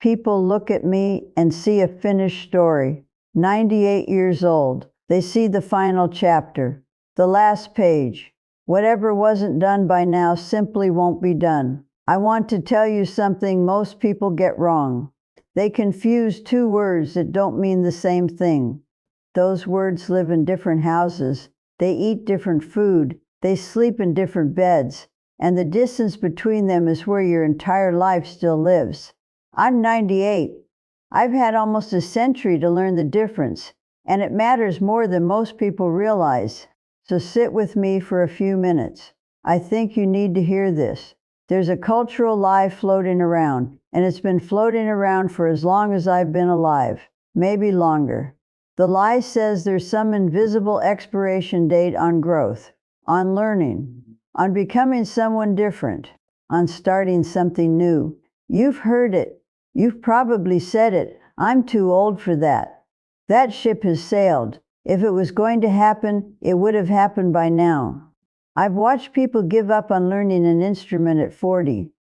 People look at me and see a finished story. 98 years old. They see the final chapter, the last page. Whatever wasn't done by now simply won't be done. I want to tell you something most people get wrong. They confuse two words that don't mean the same thing. Those words live in different houses. They eat different food. They sleep in different beds. And the distance between them is where your entire life still lives. I'm 98. I've had almost a century to learn the difference, and it matters more than most people realize. So sit with me for a few minutes. I think you need to hear this. There's a cultural lie floating around, and it's been floating around for as long as I've been alive, maybe longer. The lie says there's some invisible expiration date on growth, on learning, on becoming someone different, on starting something new. You've heard it. You've probably said it. I'm too old for that. That ship has sailed. If it was going to happen, it would have happened by now. I've watched people give up on learning an instrument at 40,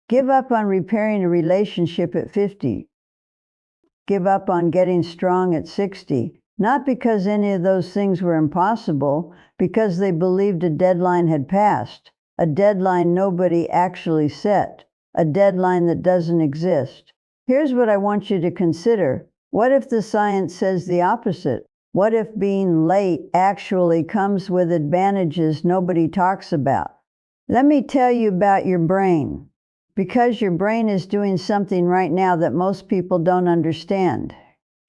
give up on repairing a relationship at 50, give up on getting strong at 60, not because any of those things were impossible, because they believed a deadline had passed, a deadline nobody actually set, a deadline that doesn't exist. Here's what I want you to consider. What if the science says the opposite? What if being late actually comes with advantages nobody talks about? Let me tell you about your brain, because your brain is doing something right now that most people don't understand.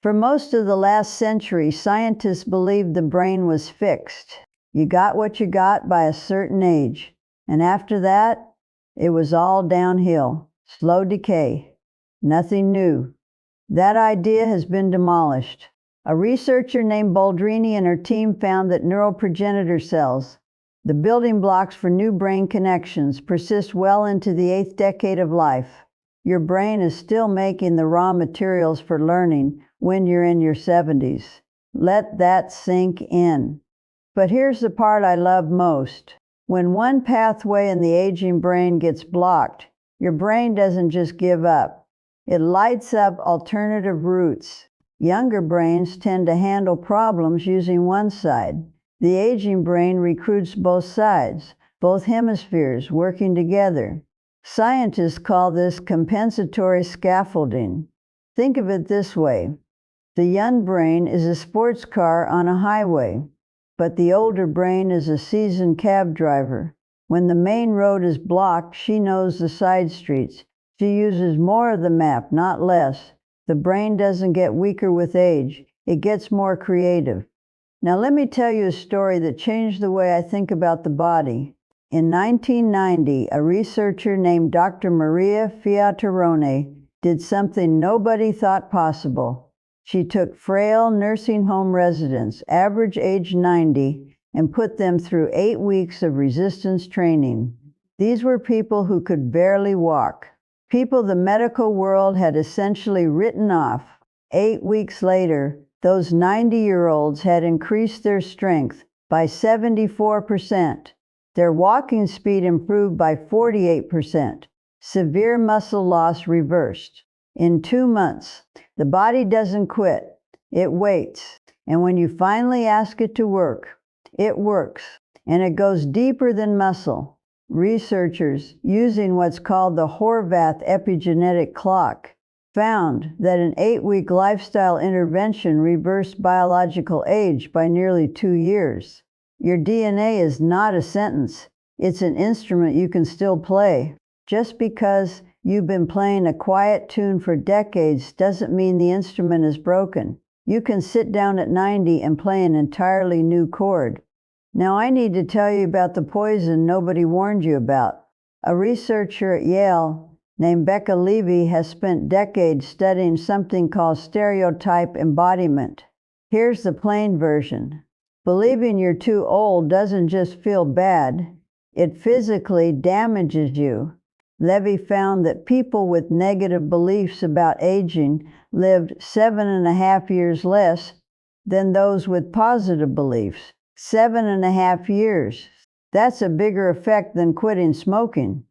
For most of the last century, scientists believed the brain was fixed. You got what you got by a certain age, and after that, it was all downhill, slow decay, nothing new. That idea has been demolished. A researcher named Baldrini and her team found that neural progenitor cells, the building blocks for new brain connections, persist well into the 8th decade of life. Your brain is still making the raw materials for learning when you're in your 70s. Let that sink in. But here's the part I love most. When one pathway in the aging brain gets blocked, your brain doesn't just give up. It lights up alternative routes. Younger brains tend to handle problems using one side. The aging brain recruits both sides, both hemispheres working together. Scientists call this compensatory scaffolding. Think of it this way. The young brain is a sports car on a highway, but the older brain is a seasoned cab driver. When the main road is blocked, she knows the side streets. She uses more of the map, not less. The brain doesn't get weaker with age. It gets more creative. Now let me tell you a story that changed the way I think about the body. In 1990, a researcher named Dr. Maria Fiatarone did something nobody thought possible. She took frail nursing home residents, average age 90, and put them through 8 weeks of resistance training. These were people who could barely walk. People the medical world had essentially written off. 8 weeks later, those 90-year-olds had increased their strength by 74%. Their walking speed improved by 48%. Severe muscle loss reversed. In 2 months, the body doesn't quit. It waits. And when you finally ask it to work, it works. And it goes deeper than muscle. Researchers, using what's called the Horvath epigenetic clock, found that an 8-week lifestyle intervention reversed biological age by nearly 2 years. Your DNA is not a sentence. It's an instrument you can still play. Just because you've been playing a quiet tune for decades doesn't mean the instrument is broken. You can sit down at 90 and play an entirely new chord. Now I need to tell you about the poison nobody warned you about. A researcher at Yale named Becca Levy has spent decades studying something called stereotype embodiment. Here's the plain version. Believing you're too old doesn't just feel bad, it physically damages you. Levy found that people with negative beliefs about aging lived 7.5 years less than those with positive beliefs. 7.5 years. That's a bigger effect than quitting smoking.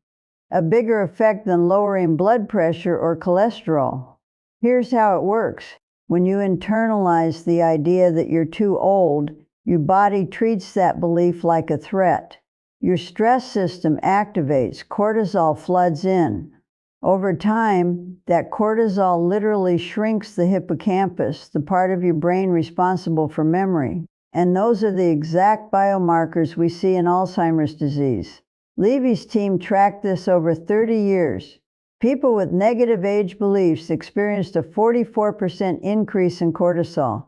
a bigger effect than lowering blood pressure or cholesterol. Here's how it works. When you internalize the idea that you're too old, your body treats that belief like a threat. Your stress system activates, cortisol floods in. Over time, that cortisol literally shrinks the hippocampus, the part of your brain responsible for memory. And those are the exact biomarkers we see in Alzheimer's disease. Levy's team tracked this over 30 years. People with negative age beliefs experienced a 44% increase in cortisol.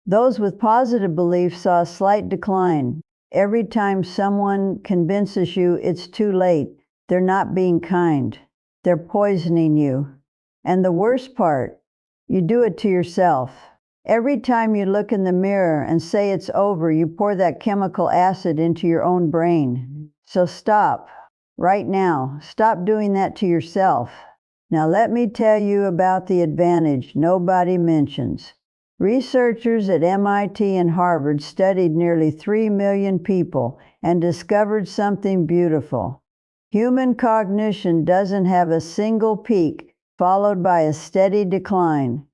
Those with positive beliefs saw a slight decline. Every time someone convinces you it's too late, they're not being kind. They're poisoning you. And the worst part, you do it to yourself. Every time you look in the mirror and say it's over, you pour that chemical acid into your own brain. So stop. Right now, stop doing that to yourself. Now let me tell you about the advantage nobody mentions. Researchers at MIT and Harvard studied nearly 3 million people and discovered something beautiful. Human cognition doesn't have a single peak followed by a steady decline.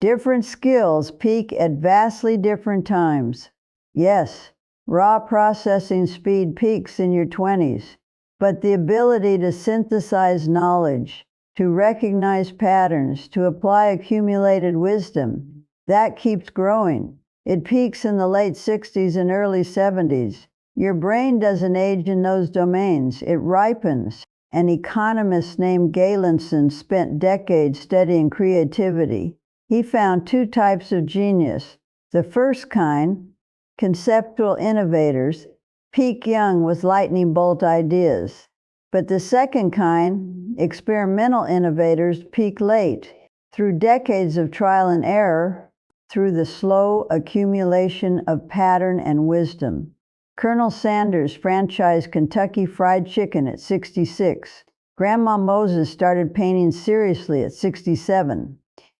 Different skills peak at vastly different times. Yes, raw processing speed peaks in your 20s, but the ability to synthesize knowledge, to recognize patterns, to apply accumulated wisdom, that keeps growing. It peaks in the late 60s and early 70s. Your brain doesn't age in those domains, it ripens. An economist named Galenson spent decades studying creativity. He found 2 types of genius. The first kind, conceptual innovators, peak young with lightning bolt ideas. But the second kind, experimental innovators, peak late, through decades of trial and error, through the slow accumulation of pattern and wisdom. Colonel Sanders franchised Kentucky Fried Chicken at 66. Grandma Moses started painting seriously at 67.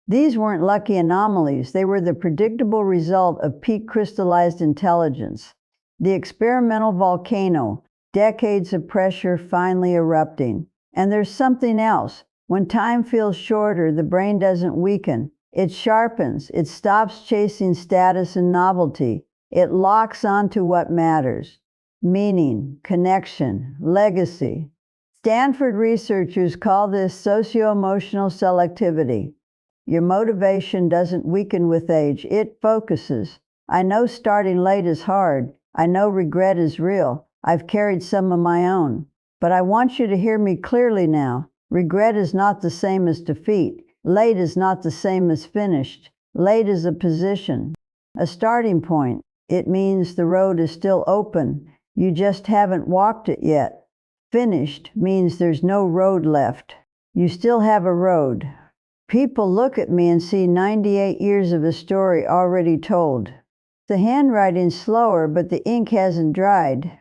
These weren't lucky anomalies, they were the predictable result of peak crystallized intelligence. The experimental volcano, decades of pressure finally erupting. And there's something else. When time feels shorter, the brain doesn't weaken. It sharpens, it stops chasing status and novelty. It locks onto what matters. Meaning, connection, legacy. Stanford researchers call this socio-emotional selectivity. Your motivation doesn't weaken with age, it focuses. I know starting late is hard. I know regret is real. I've carried some of my own. But I want you to hear me clearly now. Regret is not the same as defeat. Late is not the same as finished. Late is a position, a starting point. It means the road is still open. You just haven't walked it yet. Finished means there's no road left. You still have a road. People look at me and see 98 years of a story already told. The handwriting's slower, but the ink hasn't dried.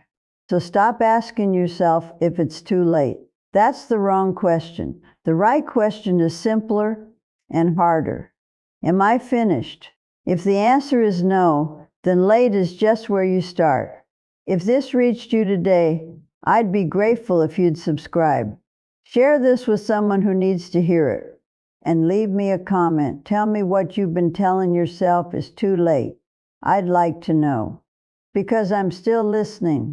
So stop asking yourself if it's too late. That's the wrong question. The right question is simpler and harder. Am I finished? If the answer is no, then late is just where you start. If this reached you today, I'd be grateful if you'd subscribe. Share this with someone who needs to hear it. And leave me a comment. Tell me what you've been telling yourself is too late. I'd like to know. Because I'm still listening.